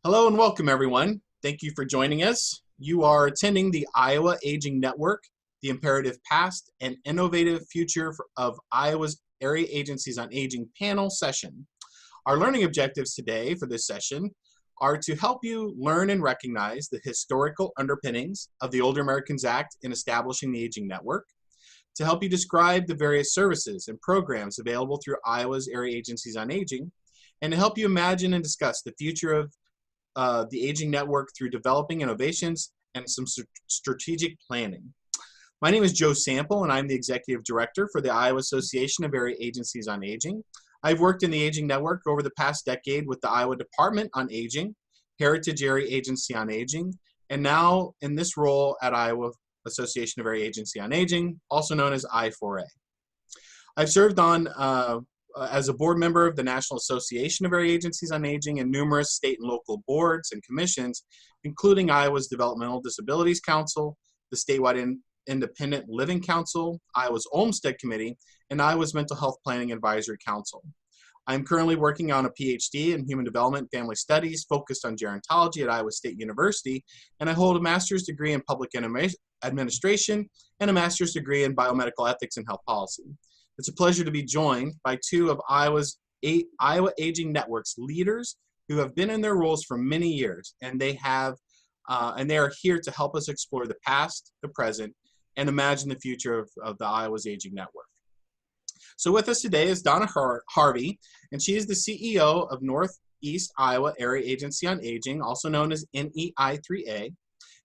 Hello and welcome, everyone. Thank you for joining us. You are attending the Iowa Aging Network, the Imperative Past and Innovative Future of Iowa's Area Agencies on Aging panel session. Our learning objectives today for this session are to help you learn and recognize the historical underpinnings of the Older Americans Act in establishing the Aging Network, to help you describe the various services and programs available through Iowa's Area Agencies on Aging, and to help you imagine and discuss the future of the Aging Network through developing innovations and some strategic planning. My name is Joe Sample, and I'm the Executive Director for the Iowa Association of Area Agencies on Aging. I've worked in the Aging Network over the past decade with the Iowa Department on Aging, Heritage Area Agency on Aging, and now in this role at Iowa Association of Area Agency on Aging, also known as I4A. I've served on as a board member of the National Association of Area Agencies on Aging and numerous state and local boards and commissions, including Iowa's Developmental Disabilities Council, the statewide Independent Living Council, Iowa's Olmstead Committee, and Iowa's Mental Health Planning Advisory Council. I'm currently working on a Ph.D. in Human Development and Family Studies focused on gerontology at Iowa State University, and I hold a master's degree in Public Administration and a master's degree in Biomedical Ethics and Health Policy. It's a pleasure to be joined by two of Iowa Aging Network's leaders who have been in their roles for many years, and they are here to help us explore the past, the present, and imagine the future of the Iowa's Aging Network. So with us today is Donna Harvey, and she is the CEO of Northeast Iowa Area Agency on Aging, also known as NEI3A,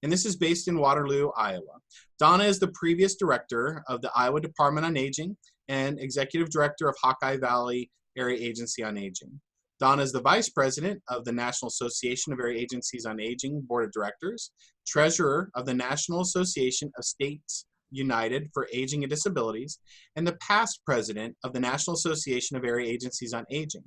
and this is based in Waterloo, Iowa. Donna is the previous director of the Iowa Department on Aging and executive director of Hawkeye Valley Area Agency on Aging. Donna is the vice president of the National Association of Area Agencies on Aging Board of Directors, treasurer of the National Association of States United for Aging and Disabilities, and the past president of the National Association of Area Agencies on Aging.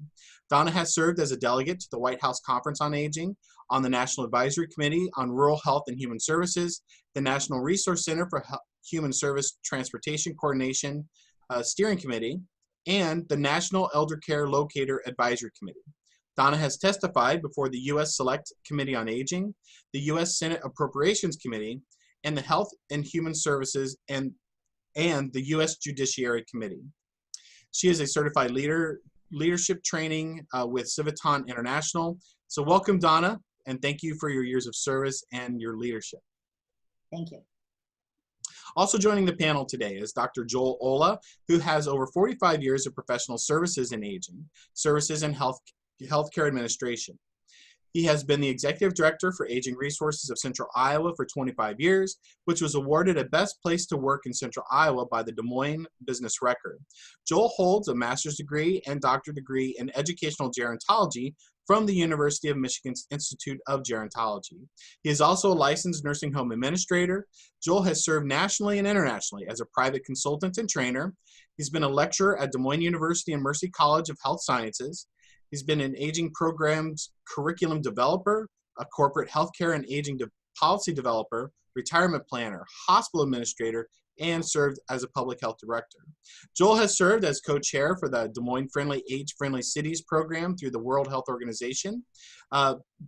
Donna has served as a delegate to the White House Conference on Aging, on the National Advisory Committee on Rural Health and Human Services, the National Resource Center for Human Service Transportation Coordination Steering Committee, and the National Elder Care Locator Advisory Committee. Donna has testified before the U.S. Select Committee on Aging, the U.S. Senate Appropriations Committee, and the Health and Human Services and the U.S. Judiciary Committee. She is a certified leadership training with Civitan International. So welcome, Donna, and thank you for your years of service and your leadership. Thank you. Also joining the panel today is Dr. Joel Olah, who has over 45 years of professional services in aging, services in healthcare administration. He has been the executive director for Aging Resources of Central Iowa for 25 years, which was awarded a Best Place to Work in Central Iowa by the Des Moines Business Record. Joel holds a master's degree and doctorate degree in educational gerontology from the University of Michigan's Institute of Gerontology. He is also a licensed nursing home administrator. Joel has served nationally and internationally as a private consultant and trainer. He's been a lecturer at Des Moines University and Mercy College of Health Sciences. He's been an aging programs curriculum developer, a corporate healthcare and aging policy developer, retirement planner, hospital administrator, and served as a public health director. Joel has served as co-chair for the Des Moines Friendly Age-Friendly Cities program through the World Health Organization,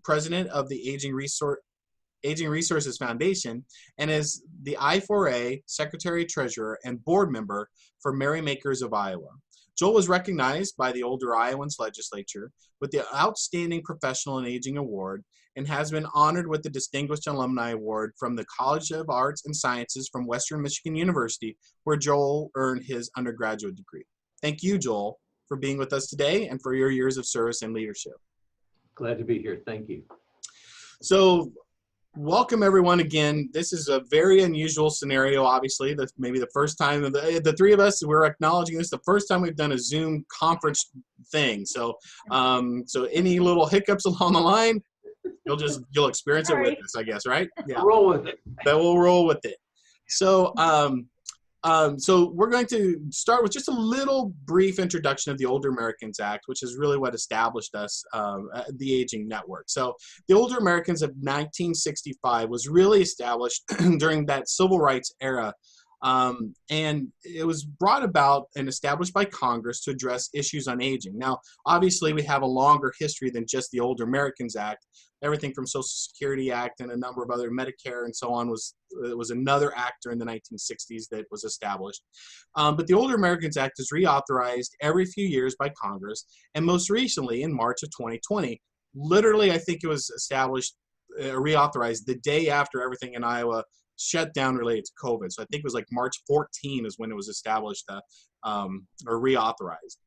president of the Aging Resources Foundation, and is the I4A Secretary Treasurer and board member for Merrymakers of Iowa. Joel was recognized by the Older Iowans Legislature with the Outstanding Professional in Aging Award and has been honored with the Distinguished Alumni Award from the College of Arts and Sciences from Western Michigan University, where Joel earned his undergraduate degree. Thank you, Joel, for being with us today and for your years of service and leadership. Glad to be here. Thank you. So, welcome everyone again. This is a very unusual scenario, obviously. That's maybe the first time, the three of us, we're acknowledging this, the first time we've done a Zoom conference thing. So so any little hiccups along the line, you'll experience it with us, I guess, right? Yeah. Roll with it. That will roll with it. So so we're going to start with just a little brief introduction of the Older Americans Act, which is really what established us, the Aging Network. So the Older Americans of 1965 was really established during that civil rights era And it was brought about and established by Congress to address issues on aging. Now, obviously, we have a longer history than just the Older Americans Act. Everything from Social Security Act and a number of other Medicare and so on was another act during the 1960s that was established. But the Older Americans Act is reauthorized every few years by Congress, and most recently in March of 2020, literally, I think it was established, reauthorized the day after everything in Iowa shut down related to COVID. So I think it was like March 14 is when it was established or reauthorized.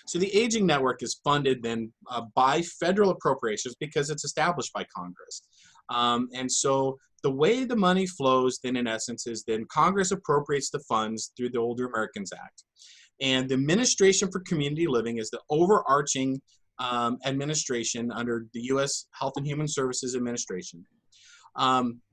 So the Aging Network is funded then by federal appropriations because it's established by Congress. And so the way the money flows then in essence is then Congress appropriates the funds through the Older Americans Act. And the Administration for Community Living is the overarching administration under the U.S. Health and Human Services Administration.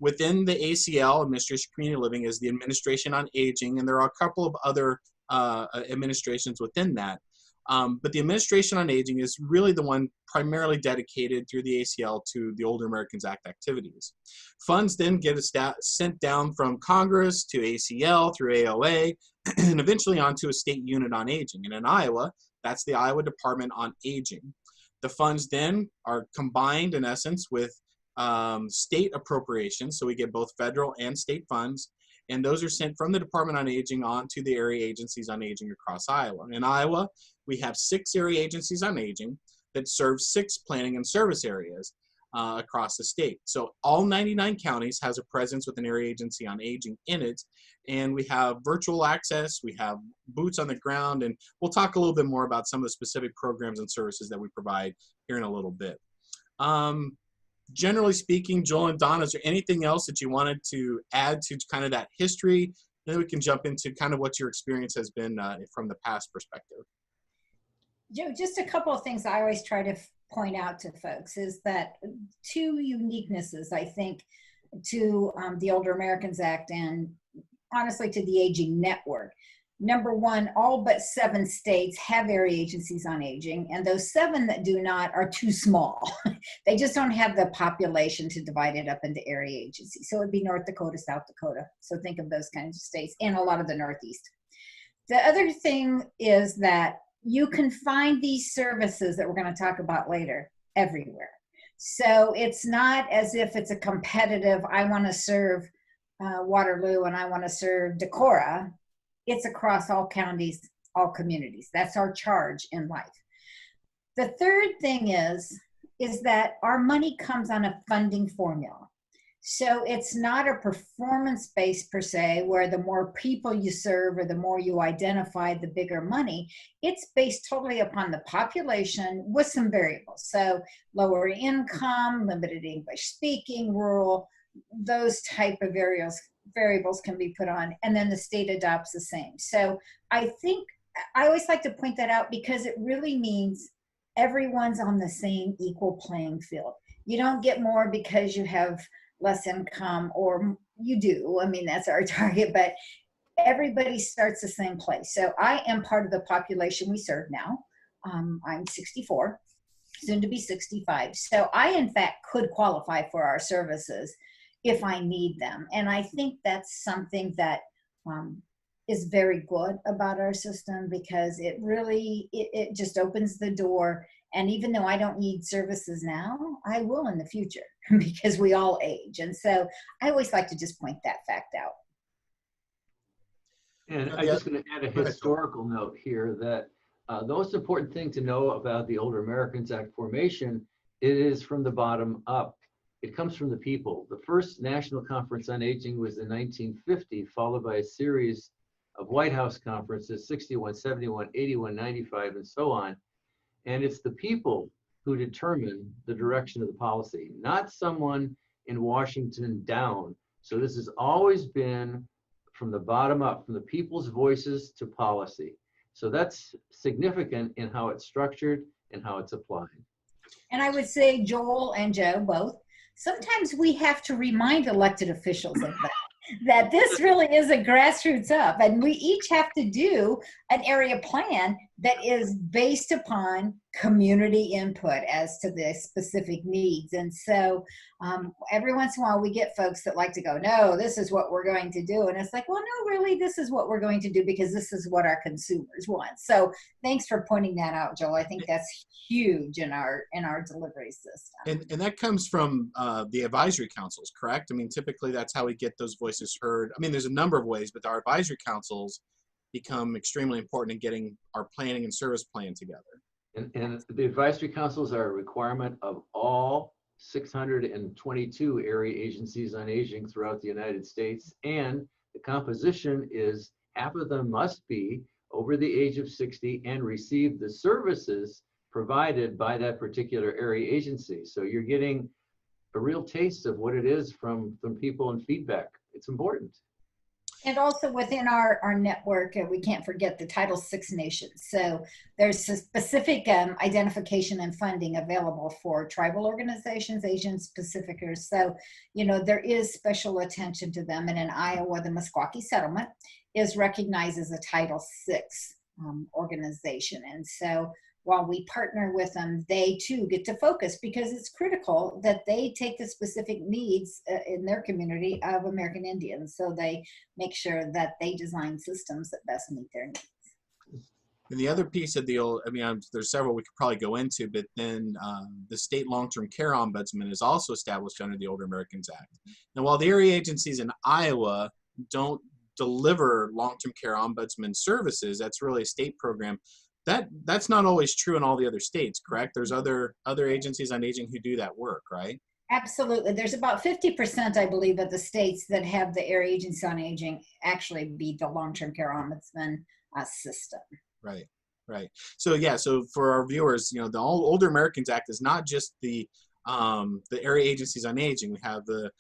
Within the ACL, Administration for Community Living, is the Administration on Aging, and there are a couple of other administrations within that. But the Administration on Aging is really the one primarily dedicated through the ACL to the Older Americans Act activities. Funds then get sent down from Congress to ACL through AOA and eventually onto a state unit on aging. And in Iowa, that's the Iowa Department on Aging. The funds then are combined in essence with state appropriations, so we get both federal and state funds, and those are sent from the Department on Aging on to the area agencies on aging across Iowa. In Iowa, we have 6 area agencies on aging that serve 6 planning and service areas across the state. So all 99 counties has a presence with an area agency on aging in it, and we have virtual access, we have boots on the ground, and we'll talk a little bit more about some of the specific programs and services that we provide here in a little bit. Generally speaking, Joel and Donna, is there anything else that you wanted to add to kind of that history? Then we can jump into kind of what your experience has been from the past perspective. Joe, just a couple of things I always try to point out to folks is that 2 uniquenesses, I think, to the Older Americans Act and honestly to the Aging Network. Number one, all but 7 states have area agencies on aging, and those 7 that do not are too small. They just don't have the population to divide it up into area agencies. So it'd be North Dakota, South Dakota. So think of those kinds of states, and a lot of the Northeast. The other thing is that you can find these services that we're going to talk about later everywhere. So it's not as if it's a competitive, I want to serve Waterloo and I want to serve Decorah. It's across all counties, all communities. That's our charge in life. The third thing is that our money comes on a funding formula. So it's not a performance-based per se, where the more people you serve or the more you identify, the bigger money. It's based totally upon the population with some variables. So lower income, limited English speaking, rural, those type of variables can be put on, and then the state adopts the same. So I think I always like to point that out because it really means everyone's on the same equal playing field. You don't get more because you have less income, or you do, I mean, that's our target, but everybody starts the same place. So I am part of the population we serve now. I'm 64, soon to be 65. So I, in fact, could qualify for our services if I need them. And I think that's something that is very good about our system, because it really, it just opens the door. And even though I don't need services now, I will in the future because we all age. And so I always like to just point that fact out. And I'm just going to add a historical note here that the most important thing to know about the Older Americans Act formation, it is from the bottom up. It comes from the people. The first National Conference on Aging was in 1950, followed by a series of White House conferences, 61, 71, 81, 95, and so on. And it's the people who determine the direction of the policy, not someone in Washington down. So this has always been from the bottom up, from the people's voices to policy. So that's significant in how it's structured and how it's applied. And I would say Joel and Joe both, sometimes we have to remind elected officials of that this really is a grassroots up, and we each have to do an area plan that is based upon community input as to the specific needs. And so every once in a while we get folks that like to go, no, this is what we're going to do. And it's like, well, no, really, this is what we're going to do because this is what our consumers want. So thanks for pointing that out, Joel. I think that's huge in our delivery system. And that comes from the advisory councils, correct? I mean, typically that's how we get those voices heard. I mean, there's a number of ways, but our advisory councils become extremely important in getting our planning and service plan together. And the advisory councils are a requirement of all 622 area agencies on aging throughout the United States. And the composition is half of them must be over the age of 60 and receive the services provided by that particular area agency. So you're getting a real taste of what it is from people and feedback. It's important. And also within our network, we can't forget the Title VI nations. So there's a specific identification and funding available for tribal organizations, Asian Pacificers. So, you know, there is special attention to them. And in Iowa, the Meskwaki settlement is recognized as a Title VI organization. And so while we partner with them, they too get to focus because it's critical that they take the specific needs in their community of American Indians. So they make sure that they design systems that best meet their needs. And the other piece of the old, I mean, there's several we could probably go into, but then the state long-term care ombudsman is also established under the Older Americans Act. Now, while the area agencies in Iowa don't deliver long-term care ombudsman services, that's really a state program. That's not always true in all the other states, correct? There's other agencies on aging who do that work, right? Absolutely. There's about 50%, I believe, of the states that have the area agency on aging actually be the long-term care ombudsman system. Right, right. So yeah, so for our viewers, you know, the Older Americans Act is not just the area agencies on aging. We have the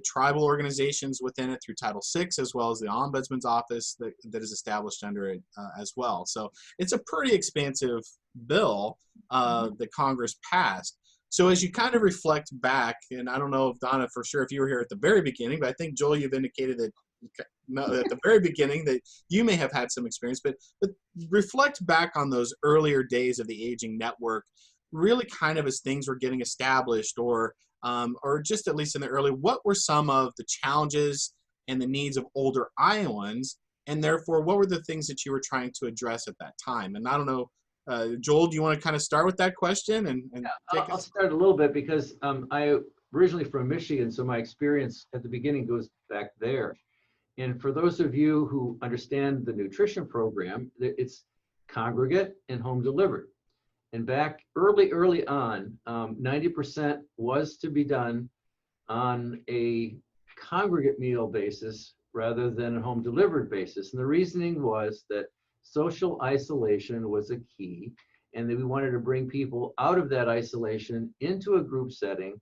tribal organizations within it through Title VI, as well as the Ombudsman's Office that is established under it as well. So it's a pretty expansive bill that Congress passed. So as you kind of reflect back, and I don't know if Donna, for sure, if you were here at the very beginning, but I think Joel, you've indicated that at the very beginning that you may have had some experience, but reflect back on those earlier days of the Aging Network, really kind of as things were getting established, or just at least in the early, what were some of the challenges and the needs of older Iowans, and therefore what were the things that you were trying to address at that time? And I don't know, Joel, do you want to kind of start with that question? Yeah, I'll start a little bit because I originally from Michigan, so my experience at the beginning goes back there. And for those of you who understand the nutrition program, it's congregate and home delivered. And back early on, 90% was to be done on a congregate meal basis rather than a home delivered basis. And the reasoning was that social isolation was a key, and that we wanted to bring people out of that isolation into a group setting,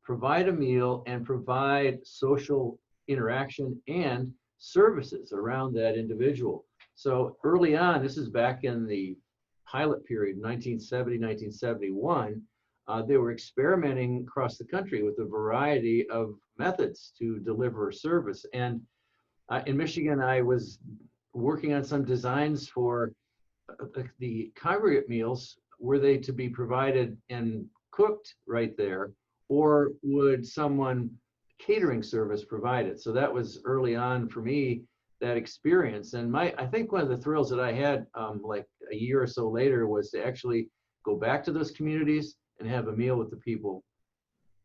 provide a meal, and provide social interaction and services around that individual. So early on, this is back in the pilot period, 1970, 1971, they were experimenting across the country with a variety of methods to deliver service. And in Michigan, I was working on some designs for the congregate meals. Were they to be provided and cooked right there, or would someone catering service provide it? So that was early on for me, that experience. And I think one of the thrills that I had like a year or so later was to actually go back to those communities and have a meal with the people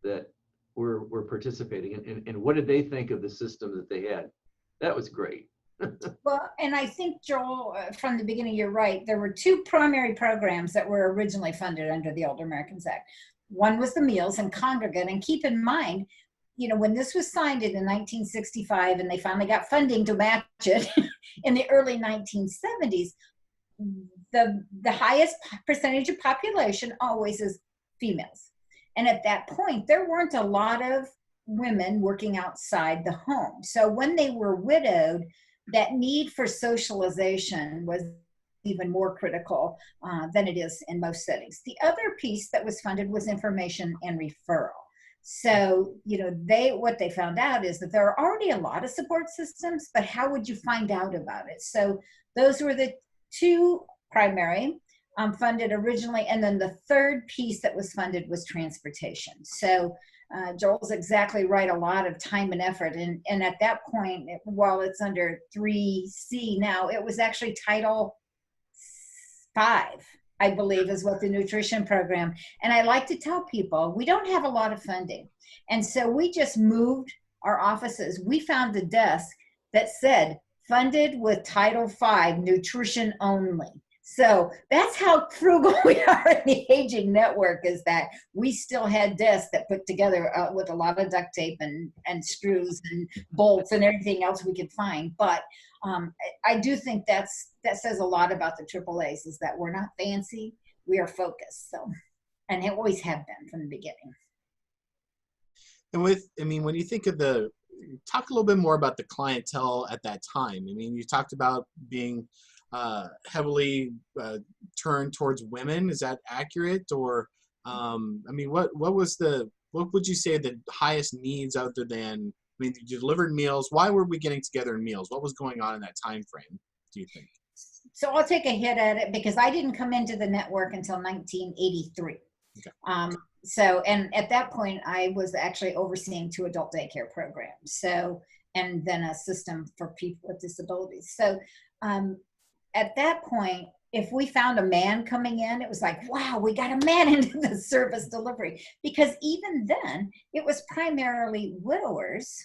that were participating. And what did they think of the system that they had? That was great. Well, and I think, Joel, from the beginning, you're right. There were two primary programs that were originally funded under the Older Americans Act. One was the meals and congregate. And keep in mind, you know, when this was signed in 1965 and they finally got funding to match it in the early 1970s, the highest percentage of population always is females. And at that point, there weren't a lot of women working outside the home. So when they were widowed, that need for socialization was even more critical than it is in most settings. The other piece that was funded was information and referral. So, you know, what they found out is that there are already a lot of support systems, but how would you find out about it? So those were the two primary, funded originally, and then the third piece that was funded was transportation. So Joel's exactly right, a lot of time and effort. And at that point, while it's under 3C now, it was actually Title 5, I believe, is what the nutrition program. And I like to tell people, we don't have a lot of funding. And so we just moved our offices. We found a desk that said, funded with Title 5, nutrition only. So that's how frugal we are in the Aging Network, is that we still had desks that put together with a lot of duct tape and screws and bolts and everything else we could find. But I do think that says a lot about the AAAs, is that we're not fancy, we are focused. So, and it always have been from the beginning. And when you think of talk a little bit more about the clientele at that time. I mean, you talked about being heavily turned towards women. Is that accurate? Or, what would you say the highest needs, other than, you delivered meals. Why were we getting together in meals? What was going on in that time frame, do you think? So I'll take a hit at it, because I didn't come into the network until 1983. Okay. So, and at that point, I was actually overseeing 2 adult daycare programs. So, and then a system for people with disabilities. So, at that point, if we found a man coming in, it was like, wow, we got a man into the service delivery. Because even then, it was primarily widows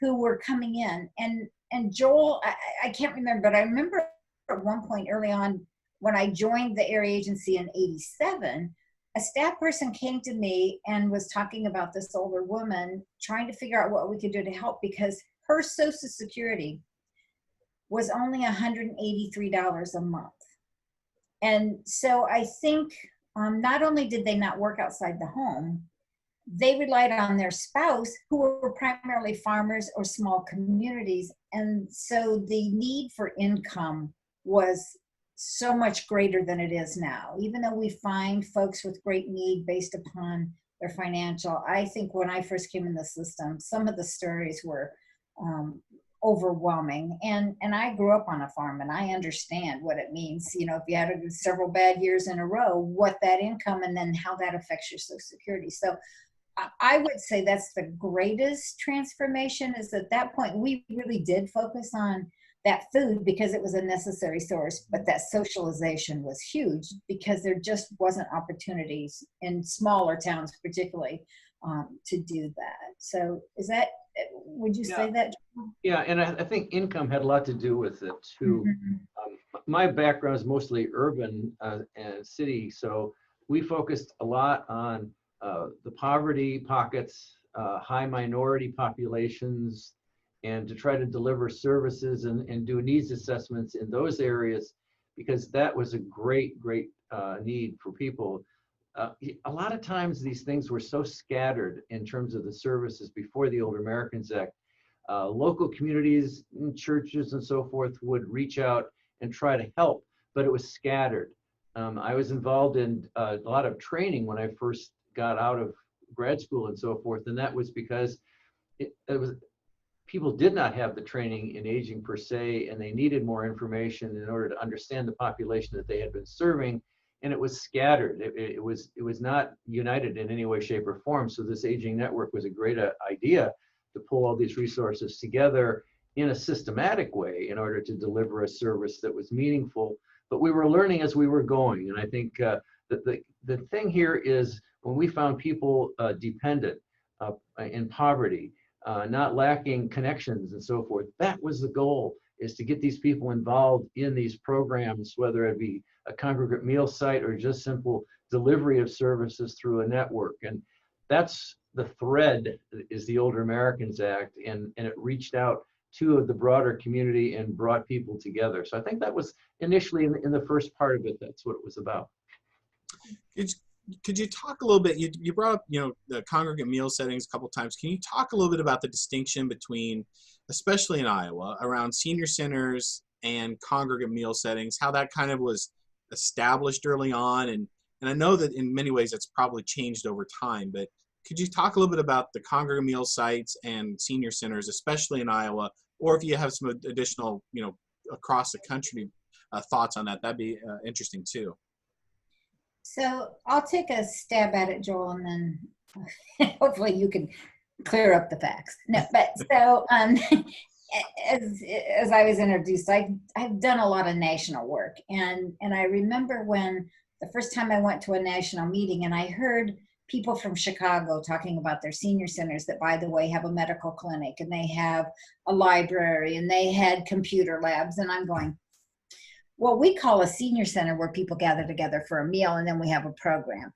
who were coming in. And Joel, I can't remember, but I remember at one point early on when I joined the area agency in '87, a staff person came to me and was talking about this older woman, trying to figure out what we could do to help, because her Social Security was only $183 a month. And so I think not only did they not work outside the home, they relied on their spouse, who were primarily farmers or small communities. And so the need for income was so much greater than it is now. Even though we find folks with great need based upon their financial, I think when I first came in the system, some of the stories were overwhelming. And I grew up on a farm, and I understand what it means, if you had several bad years in a row, what that income and then how that affects your Social Security. So I would say that's the greatest transformation, is at that point we really did focus on that food because it was a necessary source, but that socialization was huge because there just wasn't opportunities in smaller towns particularly to do that. So would you say that? Yeah, and I think income had a lot to do with it too. Mm-hmm. My background is mostly urban and city, so we focused a lot on the poverty pockets, high minority populations, and to try to deliver services and do needs assessments in those areas, because that was a great need for people. A lot of times these things were so scattered in terms of the services before the Older Americans Act. Local communities, churches and so forth would reach out and try to help, but it was scattered. I was involved in a lot of training when I first got out of grad school and so forth, and that was because people did not have the training in aging per se, and they needed more information in order to understand the population that they had been serving, and it was scattered. It was not united in any way, shape, or form. So this aging network was a great idea to pull all these resources together in a systematic way in order to deliver a service that was meaningful. But we were learning as we were going, and I think that the thing here is when we found people dependent, in poverty, not lacking connections and so forth, that was the goal, is to get these people involved in these programs, whether it be a congregate meal site or just simple delivery of services through a network. And that's the thread, is the Older Americans Act, and it reached out to the broader community and brought people together. So I think that was initially in the first part of it, that's what it was about. Could you talk a little bit, you brought up, the congregate meal settings a couple times. Can you talk a little bit about the distinction between, especially in Iowa, around senior centers and congregate meal settings, how that kind of was established early on? And I know that in many ways it's probably changed over time, but could you talk a little bit about the congregate meal sites and senior centers, especially in Iowa, or if you have some additional, across the country, thoughts on that. That'd be interesting too. So I'll take a stab at it, Joel, and then hopefully you can clear up the facts. No, but so as I was introduced, I've done a lot of national work, and I remember when the first time I went to a national meeting and I heard people from Chicago talking about their senior centers that, by the way, have a medical clinic and they have a library and they had computer labs, and I'm going, well, we call a senior center where people gather together for a meal and then we have a program.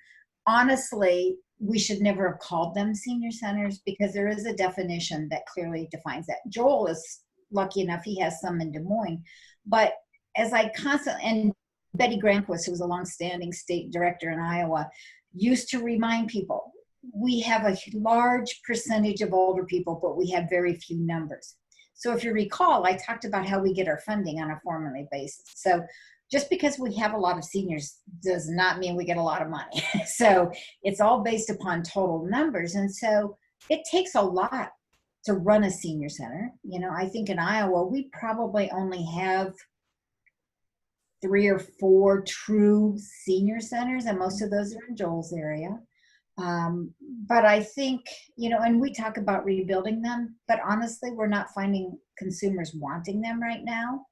Honestly, we should never have called them senior centers because there is a definition that clearly defines that. Joel is lucky enough, he has some in Des Moines. But as I constantly, and Betty Granquist, who was a longstanding state director in Iowa, used to remind people, we have a large percentage of older people, but we have very few numbers. So if you recall, I talked about how we get our funding on a formula basis. So just because we have a lot of seniors does not mean we get a lot of money. So it's all based upon total numbers. And so it takes a lot to run a senior center. You know, I think in Iowa, we probably only have 3 or 4 true senior centers, and most of those are in Joel's area. But I think, you know, and we talk about rebuilding them, but honestly, we're not finding consumers wanting them right now.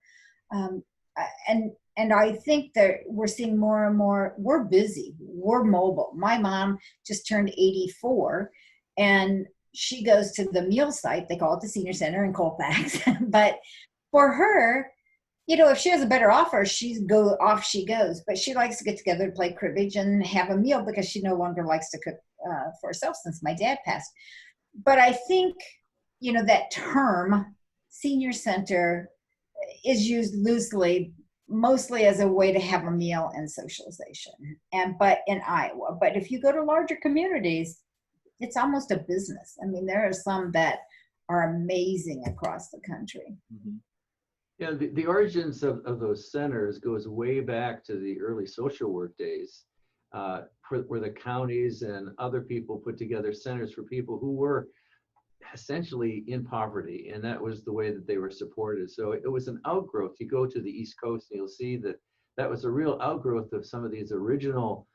And I think that we're seeing more and more, we're busy, we're mobile. My mom just turned 84 and she goes to the meal site, they call it the senior center in Colfax. But for her, you know, if she has a better offer, she goes. But she likes to get together to play cribbage and have a meal because she no longer likes to cook for herself since my dad passed. But I think, you know, that term senior center is used loosely, mostly as a way to have a meal and socialization. But in Iowa, but if you go to larger communities, it's almost a business. I mean, there are some that are amazing across the country. Mm-hmm. Yeah, the origins of those centers goes way back to the early social work days, where the counties and other people put together centers for people who were essentially in poverty, and that was the way that they were supported. So it was an outgrowth. You go to the East Coast and you'll see that that was a real outgrowth of some of these original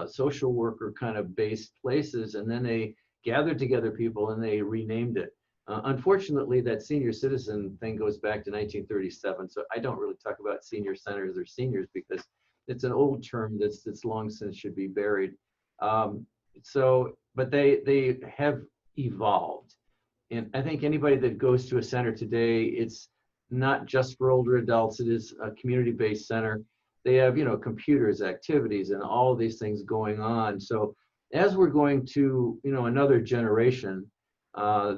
social worker kind of based places, and then they gathered together people and they renamed it. Unfortunately, that senior citizen thing goes back to 1937, so I don't really talk about senior centers or seniors because it's an old term that's long since should be buried. But they have evolved. And I think anybody that goes to a center today, it's not just for older adults, it is a community-based center. They have, you know, computers, activities, and all of these things going on. So as we're going to, you know, another generation,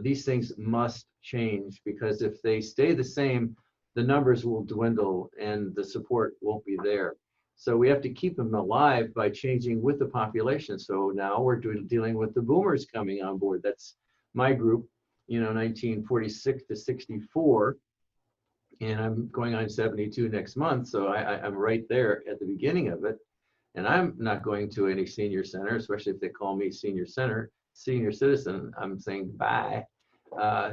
these things must change, because if they stay the same, the numbers will dwindle and the support won't be there. So we have to keep them alive by changing with the population. So now we're dealing with the boomers coming on board. That's my group, you know, 1946 to 64. And I'm going on 72 next month. So I'm right there at the beginning of it. And I'm not going to any senior center, especially if they call me senior citizen. I'm saying bye.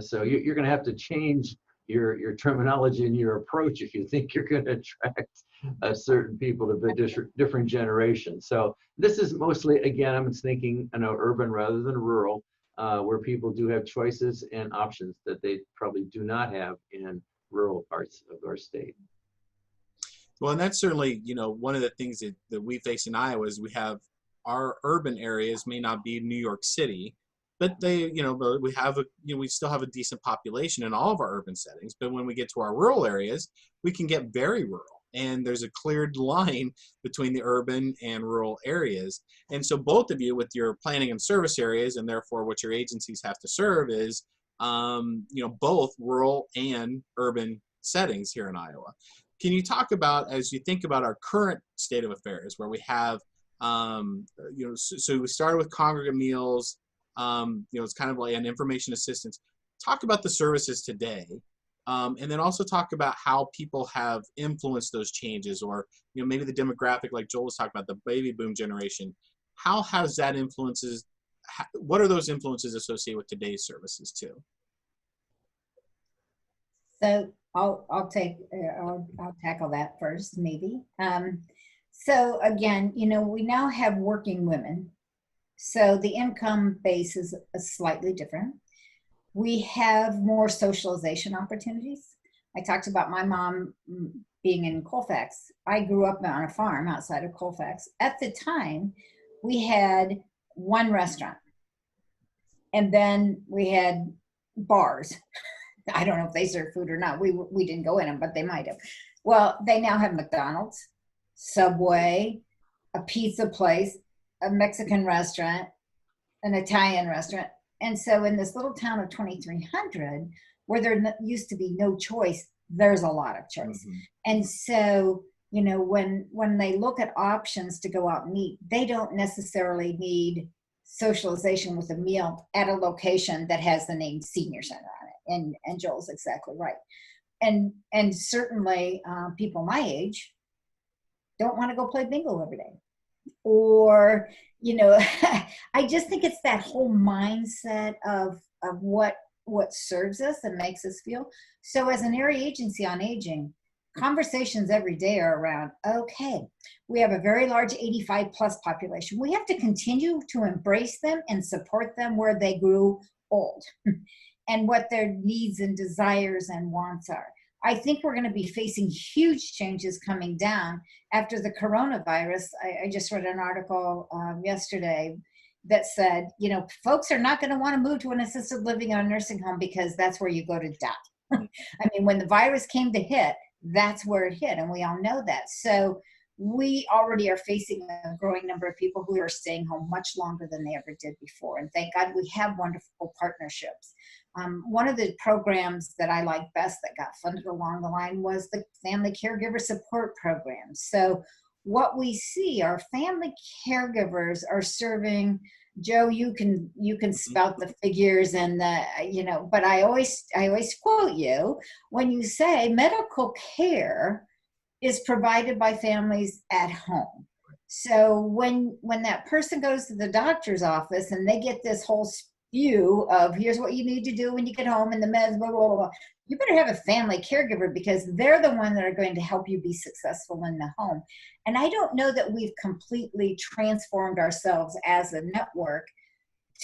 So you're going to have to change your terminology and your approach if you think you're going to attract certain people to different generations. So this is mostly, again, I'm thinking, you know, urban rather than rural, where people do have choices and options that they probably do not have in rural parts of our state. Well, and that's certainly, you know, one of the things that we face in Iowa is we have our urban areas may not be New York City, but they, you know, but we have we still have a decent population in all of our urban settings. But when we get to our rural areas, we can get very rural, and there's a cleared line between the urban and rural areas. And so both of you, with your planning and service areas, and therefore what your agencies have to serve is, you know, both rural and urban settings here in Iowa. Can you talk about, as you think about our current state of affairs, where we have, you know, so we started with congregate meals, you know, it's kind of like an information assistance. Talk about the services today, and then also talk about how people have influenced those changes, or, you know, maybe the demographic, like Joel was talking about, the baby boom generation. How has that influences, what are those influences associated with today's services too? So I'll tackle that first, maybe. So again, we now have working women, so the income base is slightly different. We have more socialization opportunities. I talked about my mom being in Colfax. I grew up on a farm outside of Colfax. At the time, we had one restaurant, and then we had bars. I don't know if they serve food or not. We didn't go in them, but they might have. Well, they now have McDonald's, Subway, a pizza place, a Mexican restaurant, an Italian restaurant. And so in this little town of 2,300, where there used to be no choice, there's a lot of choice. Mm-hmm. And so, when they look at options to go out and eat, they don't necessarily need socialization with a meal at a location that has the name Senior Center on it. And Joel's exactly right. And certainly people my age don't want to go play bingo every day. Or, I just think it's that whole mindset of what serves us and makes us feel. So as an area agency on aging, conversations every day are around, okay, we have a very large 85 plus population. We have to continue to embrace them and support them where they grew old and what their needs and desires and wants are. I think we're going to be facing huge changes coming down after the coronavirus. I just read an article yesterday that said, folks are not going to want to move to an assisted living or a nursing home because that's where you go to die. I mean, when the virus came to hit, that's where it hit, and we all know that. So we already are facing a growing number of people who are staying home much longer than they ever did before. And thank God we have wonderful partnerships. One of the programs that I like best that got funded along the line was the Family Caregiver Support Program. So what we see are family caregivers are serving. Joe, you can spout the figures and but I always quote you when you say medical care is provided by families at home. So when that person goes to the doctor's office and they get this whole spew of here's what you need to do when you get home and the meds, blah, blah, blah, blah, you better have a family caregiver because they're the one that are going to help you be successful in the home. And I don't know that we've completely transformed ourselves as a network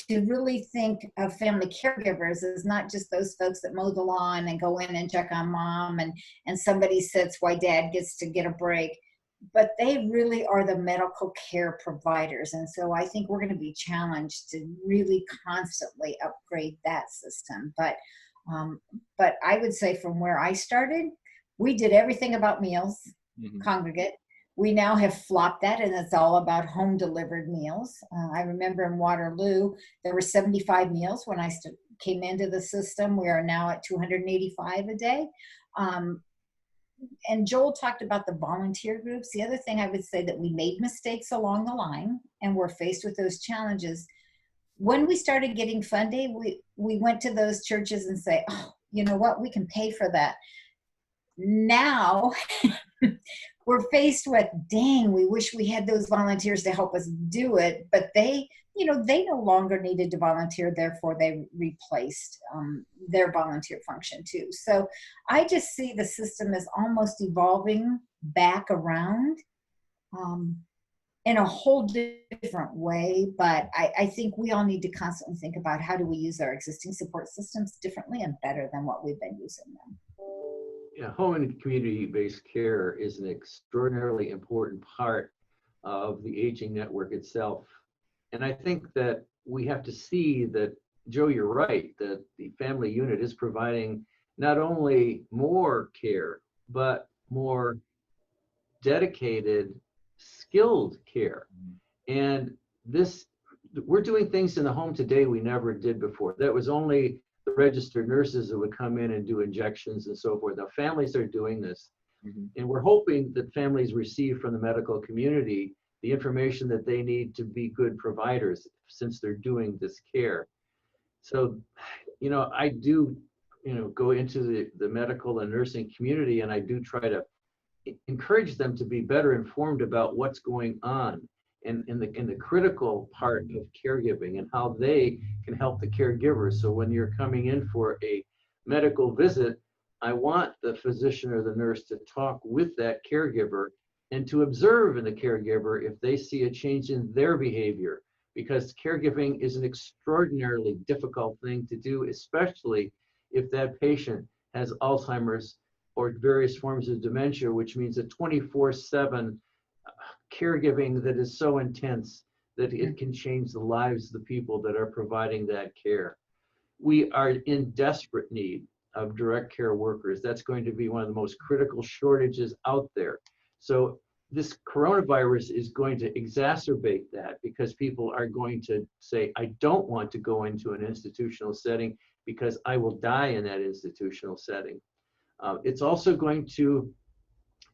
to really think of family caregivers as not just those folks that mow the lawn and go in and check on mom and somebody sits while dad gets to get a break, but they really are the medical care providers. And so I think we're going to be challenged to really constantly upgrade that system. But I would say from where I started, we did everything about meals, congregate. We now have flopped that, and it's all about home delivered meals. I remember in Waterloo, there were 75 meals when I came into the system. We are now at 285 a day. And Joel talked about the volunteer groups. The other thing I would say that we made mistakes along the line and we're faced with those challenges. When we started getting funding, we went to those churches and say, oh, you know what, we can pay for that. Now we're faced with, dang, we wish we had those volunteers to help us do it, but they no longer needed to volunteer, therefore they replaced their volunteer function too. So I just see the system as almost evolving back around in a whole different way, but I think we all need to constantly think about how do we use our existing support systems differently and better than what we've been using them. Yeah, home and community-based care is an extraordinarily important part of the aging network itself. And I think that we have to see that, Joe, you're right, that the family unit is providing not only more care, but more dedicated, skilled care. And we're doing things in the home today we never did before. That was only the registered nurses that would come in and do injections and so forth. Now families are doing this. And we're hoping that families receive from the medical community the information that they need to be good providers since they're doing this care. So, I do, go into the medical and nursing community, and I do try to encourage them to be better informed about what's going on in the critical part of caregiving and how they can help the caregivers. So when you're coming in for a medical visit, I want the physician or the nurse to talk with that caregiver and to observe in the caregiver if they see a change in their behavior, because caregiving is an extraordinarily difficult thing to do, especially if that patient has Alzheimer's or various forms of dementia, which means a 24/7 caregiving that is so intense that it can change the lives of the people that are providing that care. We are in desperate need of direct care workers. That's going to be one of the most critical shortages out there. So this coronavirus is going to exacerbate that, because people are going to say, I don't want to go into an institutional setting because I will die in that institutional setting. It's also going to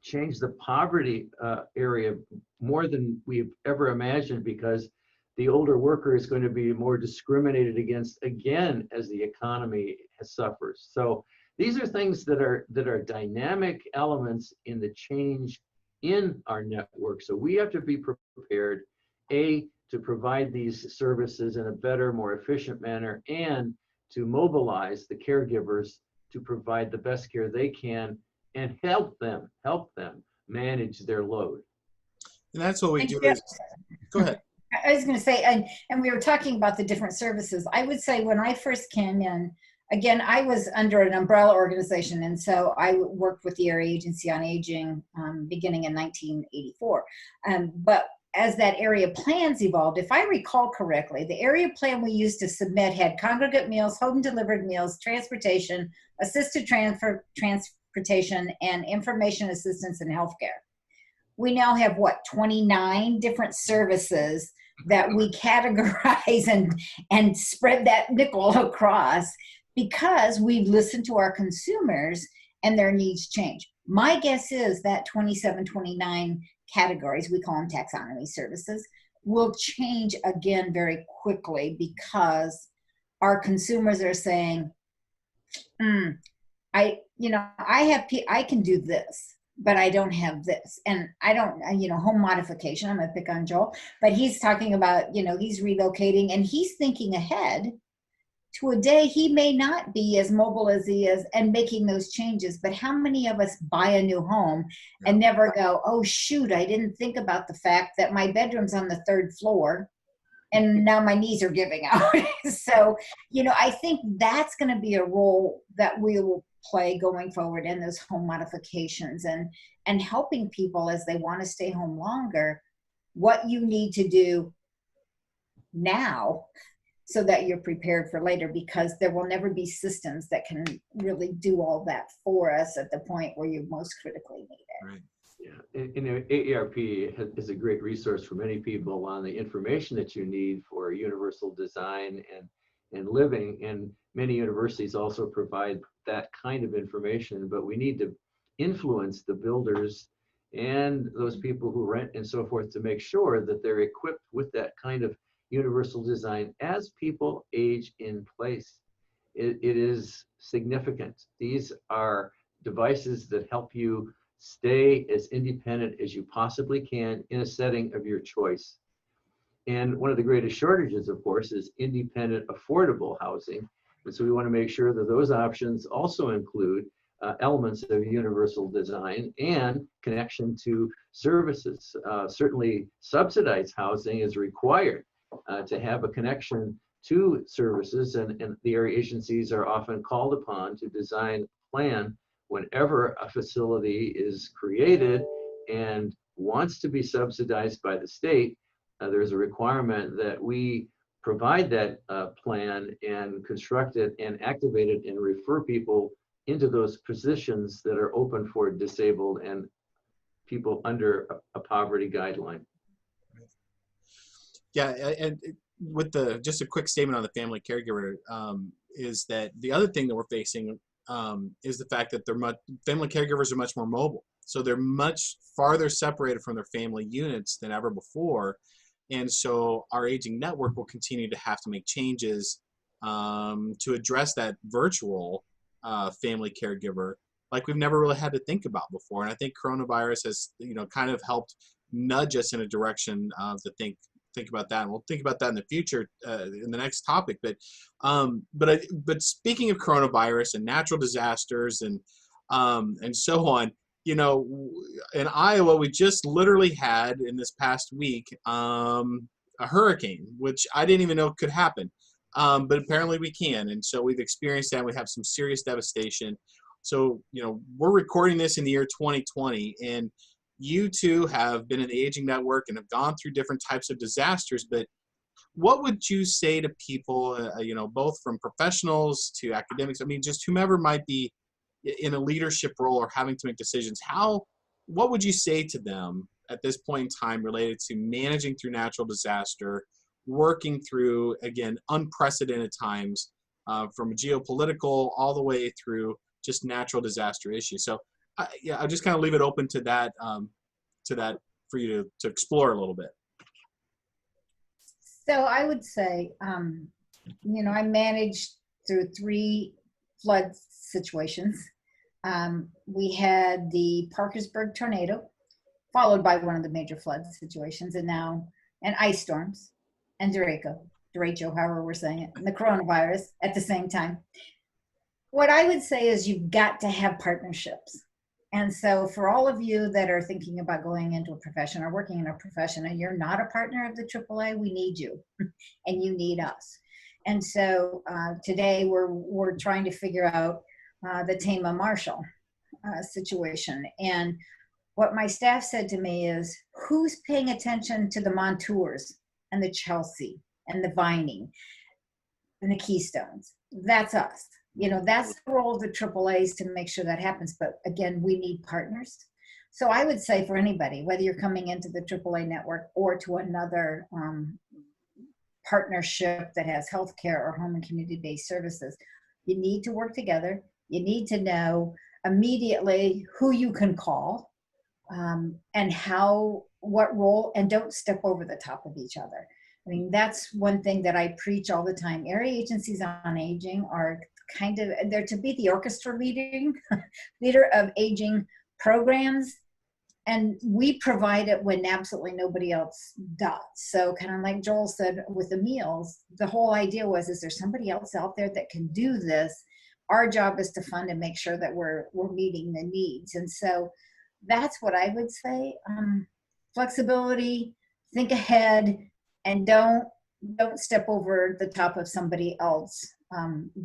change the poverty area more than we've ever imagined, because the older worker is going to be more discriminated against again as the economy suffers. So these are things that are dynamic elements in the change in our network. So we have to be prepared, A, to provide these services in a better, more efficient manner, and to mobilize the caregivers to provide the best care they can and help them manage their load. And that's what we And do Jeff, is, go ahead. I was going to say, and we were talking about the different services. I would say when I first came in, again, I was under an umbrella organization, and so I worked with the Area Agency on Aging beginning in 1984. But as that area plans evolved, if I recall correctly, the area plan we used to submit had congregate meals, home delivered meals, transportation, assisted transportation, and information assistance and healthcare. We now have, what, 29 different services that we categorize and spread that nickel across, because we've listened to our consumers and their needs change. My guess is that 27, 29 categories, we call them taxonomy services, will change again very quickly, because our consumers are saying, I can do this, but I don't have this. And I don't, home modification, I'm gonna pick on Joel, but he's talking about, he's relocating and he's thinking ahead to a day he may not be as mobile as he is and making those changes. But how many of us buy a new home and never go, oh shoot, I didn't think about the fact that my bedroom's on the 3rd floor and now my knees are giving out. So, I think that's going to be a role that we will play going forward in those home modifications and helping people as they want to stay home longer, what you need to do now so that you're prepared for later, because there will never be systems that can really do all that for us at the point where you most critically need it. Right. Yeah, AARP is a great resource for many people on the information that you need for universal design and living. And many universities also provide that kind of information, but we need to influence the builders and those people who rent and so forth to make sure that they're equipped with that kind of universal design as people age in place. It is significant. These are devices that help you stay as independent as you possibly can in a setting of your choice. And one of the greatest shortages, of course, is independent, affordable housing. And so we want to make sure that those options also include elements of universal design and connection to services. Certainly subsidized housing is required to have a connection to services, and the area agencies are often called upon to design a plan whenever a facility is created and wants to be subsidized by the state. There's a requirement that we provide that plan and construct it and activate it and refer people into those positions that are open for disabled and people under a poverty guideline. Yeah, and with just a quick statement on the family caregiver is that the other thing that we're facing is the fact that family caregivers are much more mobile. So they're much farther separated from their family units than ever before. And so our aging network will continue to have to make changes to address that virtual family caregiver like we've never really had to think about before. And I think coronavirus has, kind of helped nudge us in a direction to think think about that, and we'll think about that in the future in the next topic. But speaking of coronavirus and natural disasters and so on, you know, in Iowa, we just literally had in this past week a hurricane, which I didn't even know could happen, but apparently we can, and so we've experienced that. We have some serious devastation. So, you know, we're recording this in the year 2020, and you two have been in the Aging Network and have gone through different types of disasters, but what would you say to people, you know, both from professionals to academics, I mean, just whomever might be in a leadership role or having to make decisions, what would you say to them at this point in time related to managing through natural disaster, working through, again, unprecedented times, from geopolitical all the way through just natural disaster issues? So yeah, I'll just kind of leave it open to that for you to explore a little bit. So I would say, you know, I managed through 3 flood situations. We had the Parkersburg tornado, followed by one of the major flood situations, and ice storms, and derecho, however we're saying it, and the coronavirus at the same time. What I would say is you've got to have partnerships. And so for all of you that are thinking about going into a profession or working in a profession and you're not a partner of the AAA, we need you and you need us. And so today we're trying to figure out the Tama Marshall situation. And what my staff said to me is, who's paying attention to the Montours and the Chelsea and the Vining and the Keystones? That's us. You know, that's the role of the AAAs to make sure that happens. But again, we need partners. So I would say for anybody, whether you're coming into the AAA network or to another partnership that has healthcare or home and community-based services, you need to work together. You need to know immediately who you can call and what role, and don't step over the top of each other. I mean, that's one thing that I preach all the time. Area agencies on aging are they're to be the orchestra leader of aging programs, and we provide it when absolutely nobody else does. So kind of like Joel said with the meals, the whole idea was, is there somebody else out there that can do this? Our job is to fund and make sure that we're meeting the needs. And so that's what I would say. Flexibility, think ahead, and don't step over the top of somebody else.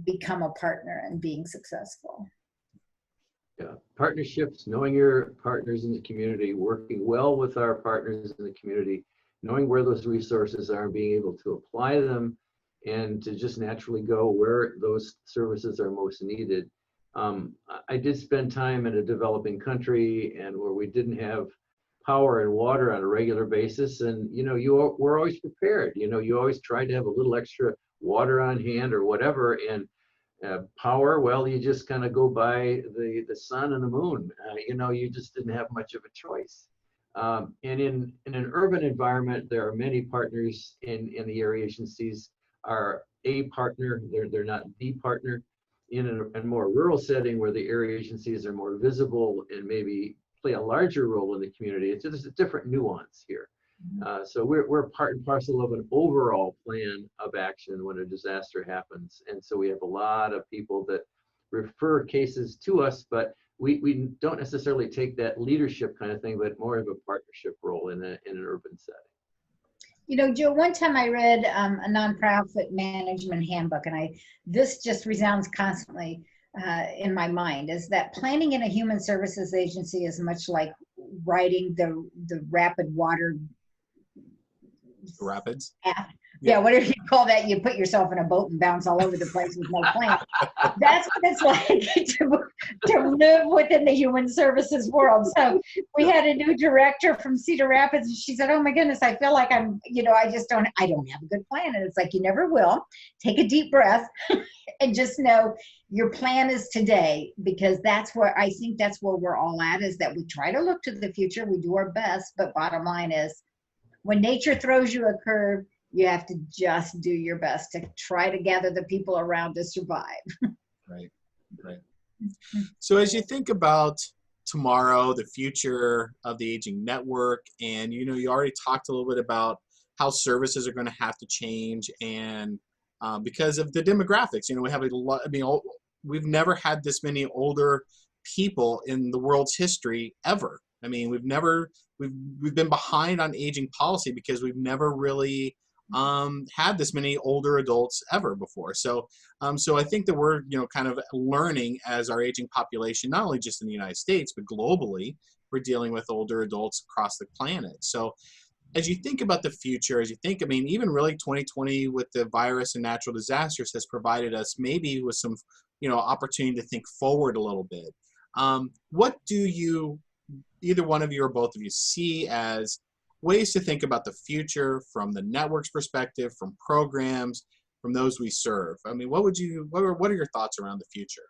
Become a partner and being successful. Yeah, partnerships, knowing your partners in the community, working well with our partners in the community, knowing where those resources are and being able to apply them and to just naturally go where those services are most needed. I did spend time in a developing country and where we didn't have power and water on a regular basis, and you know, we're always prepared. You know, you always try to have a little extra water on hand or whatever, and power, well, you just kind of go by the sun and the moon. You know, you just didn't have much of a choice. And in an urban environment, there are many partners in the area agencies are a partner, they're not the partner. In a more rural setting where the area agencies are more visible and maybe play a larger role in the community, it's just a different nuance here. So we're part and parcel of an overall plan of action when a disaster happens. And so we have a lot of people that refer cases to us, but we don't necessarily take that leadership kind of thing, but more of a partnership role in an urban setting. You know, Joe, one time I read a nonprofit management handbook, and this just resounds constantly in my mind, is that planning in a human services agency is much like riding the rapid water rapids. Yeah, whatever you call that, you put yourself in a boat and bounce all over the place with no plan. That's what it's like to live within the human services world. So we had a new director from Cedar Rapids, and she said, oh my goodness, I feel like I don't have a good plan. And it's like, you never will. Take a deep breath and just know your plan is today, because that's where I think that's where we're all at, is that we try to look to the future. We do our best, but bottom line is, when nature throws you a curve, you have to just do your best to try to gather the people around to survive. Right. So as you think about tomorrow, the future of the Aging Network, and you know, you already talked a little bit about how services are going to have to change, and because of the demographics. We have a lot. I mean, we've never had this many older people in the world's history ever. I mean, we've been behind on aging policy because we've never really had this many older adults ever before. So I think that we're kind of learning as our aging population, not only just in the United States but globally, we're dealing with older adults across the planet. So as you think about the future, I mean, even really 2020 with the virus and natural disasters has provided us maybe with some, opportunity to think forward a little bit. What do you, either one of you or both of you, see as ways to think about the future from the network's perspective, from programs, from those we serve? I mean, what are your thoughts around the future?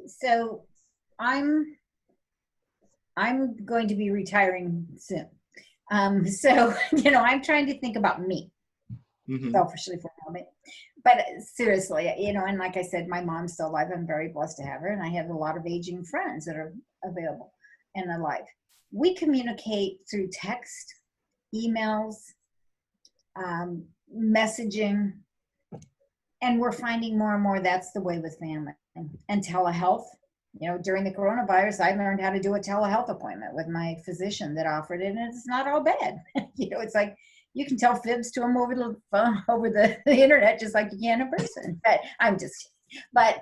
So I'm going to be retiring soon. So, I'm trying to think about me, selfishly for a moment. But seriously, and like I said, my mom's still alive. I'm very blessed to have her. And I have a lot of aging friends that are available and alive. We communicate through text, emails, messaging, and we're finding more and more that's the way with family. And telehealth. During the coronavirus, I learned how to do a telehealth appointment with my physician that offered it, and it's not all bad. It's like you can tell fibs to them over the phone, over the internet, just like you can in person. But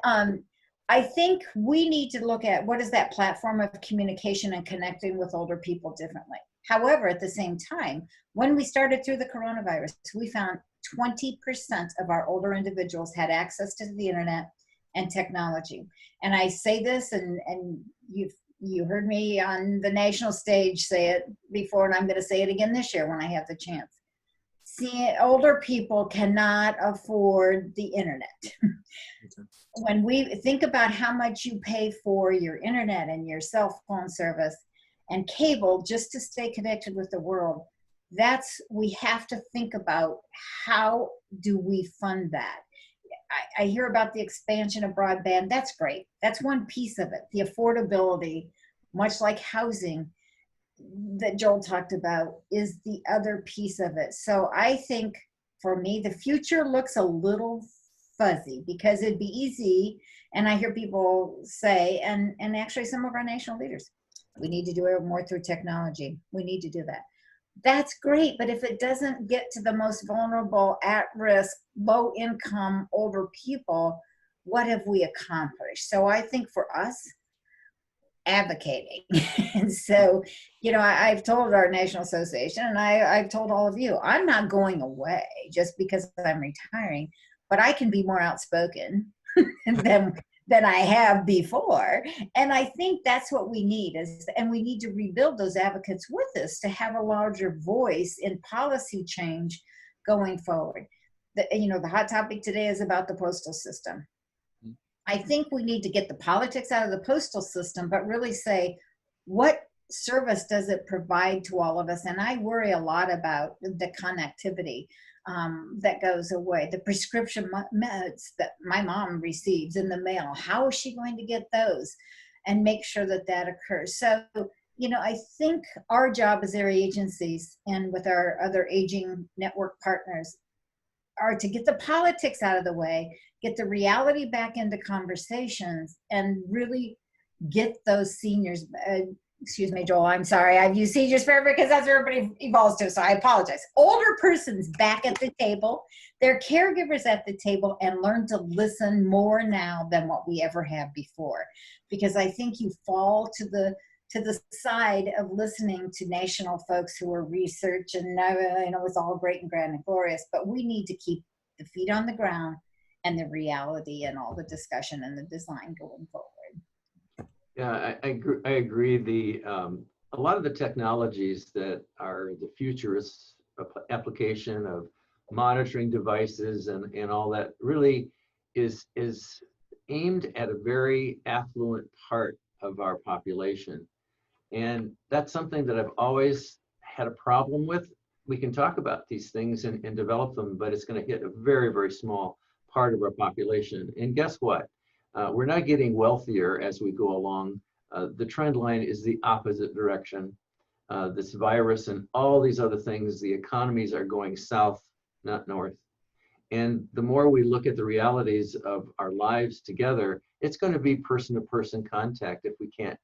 I think we need to look at what is that platform of communication and connecting with older people differently. However, at the same time, when we started through the coronavirus, we found 20% of our older individuals had access to the internet and technology. And I say this, and you heard me on the national stage say it before, and I'm going to say it again this year when I have the chance. See, older people cannot afford the internet. Okay. When we think about how much you pay for your internet and your cell phone service and cable just to stay connected with the world, we have to think about how do we fund that. I hear about the expansion of broadband. That's great. That's one piece of it. The affordability, much like housing that Joel talked about, is the other piece of it. So I think for me, the future looks a little fuzzy because it'd be easy. And I hear people say, and actually some of our national leaders, we need to do it more through technology. We need to do that. That's great, but if it doesn't get to the most vulnerable, at-risk, low-income, older people, what have we accomplished? So I think for us, advocating. And so, I've told our National Association, and I've told all of you, I'm not going away just because I'm retiring, but I can be more outspoken than I have before. And I think that's what we need and we need to rebuild those advocates with us to have a larger voice in policy change going forward. The hot topic today is about the postal system. I think we need to get the politics out of the postal system, but really say, what service does it provide to all of us? And I worry a lot about the connectivity that goes away. The prescription meds that my mom receives in the mail, how is she going to get those and make sure that that occurs? So, I think our job as area agencies and with our other aging network partners are to get the politics out of the way, get the reality back into conversations, and really get those seniors, excuse me, Joel, I'm sorry, I've used seniors forever because that's what everybody evolves to, so I apologize. Older persons back at the table, their caregivers at the table, and learn to listen more now than what we ever have before. Because I think you fall to the side of listening to national folks who are research, and it's all great and grand and glorious, but we need to keep the feet on the ground and the reality and all the discussion and the design going forward. Yeah, I agree. A lot of the technologies that are the futurist application of monitoring devices and all that really is aimed at a very affluent part of our population. And that's something that I've always had a problem with. We can talk about these things and develop them, but it's going to hit a very, very small part of our population. And guess what? We're not getting wealthier as we go along. The trend line is the opposite direction. this virus and all these other things, the economies are going south, not north. And the more we look at the realities of our lives together, it's going to be person-to-person contact. If we can't,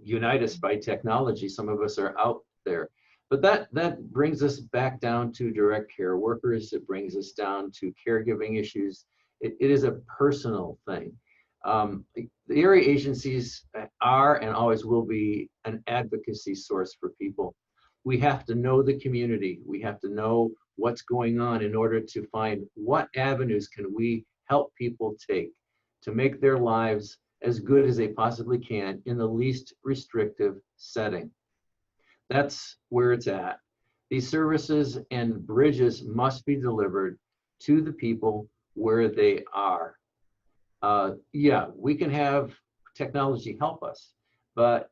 unite us by technology, some of us are out there. But that brings us back down to direct care workers. It brings us down to caregiving issues. It is a personal thing. The area agencies are and always will be an advocacy source for people. We have to know the community. We have to know what's going on in order to find what avenues can we help people take to make their lives as good as they possibly can in the least restrictive setting. That's where it's at. These services and bridges must be delivered to the people where they are. Yeah, we can have technology help us, but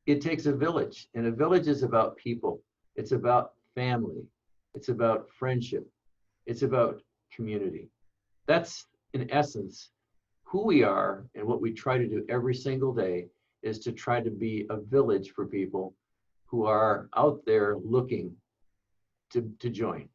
it takes a village, and a village is about people. It's about family. It's about friendship. It's about community. That's, in essence, who we are, and what we try to do every single day is to try to be a village for people who are out there looking to join.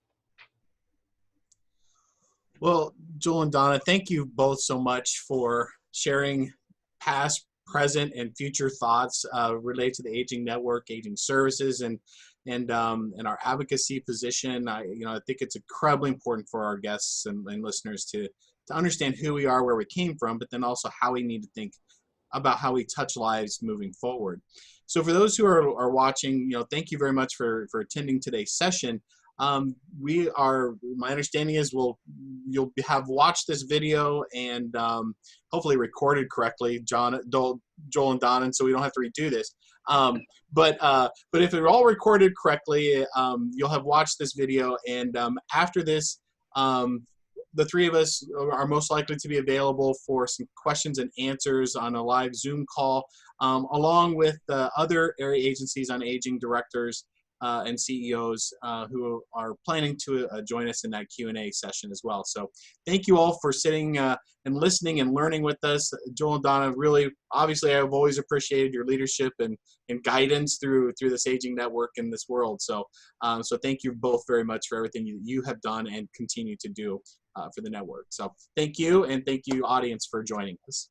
Well, Joel and Donna, thank you both so much for sharing past, present, and future thoughts related to the Aging Network, aging services, and our advocacy position. I think it's incredibly important for our guests and listeners to understand who we are, where we came from, but then also how we need to think about how we touch lives moving forward. So for those who are watching, thank you very much for attending today's session. My understanding is you'll have watched this video and hopefully recorded correctly, Joel and Donna, and so we don't have to redo this. But if they're all recorded correctly, you'll have watched this video, and after this, the three of us are most likely to be available for some questions and answers on a live Zoom call, along with other area agencies on aging directors and CEOs who are planning to join us in that Q&A session as well. So thank you all for sitting and listening and learning with us. Joel and Donna, really, obviously, I've always appreciated your leadership and guidance through this aging network in this world. So so thank you both very much for everything you have done and continue to do for the network. So thank you, and thank you, audience, for joining us.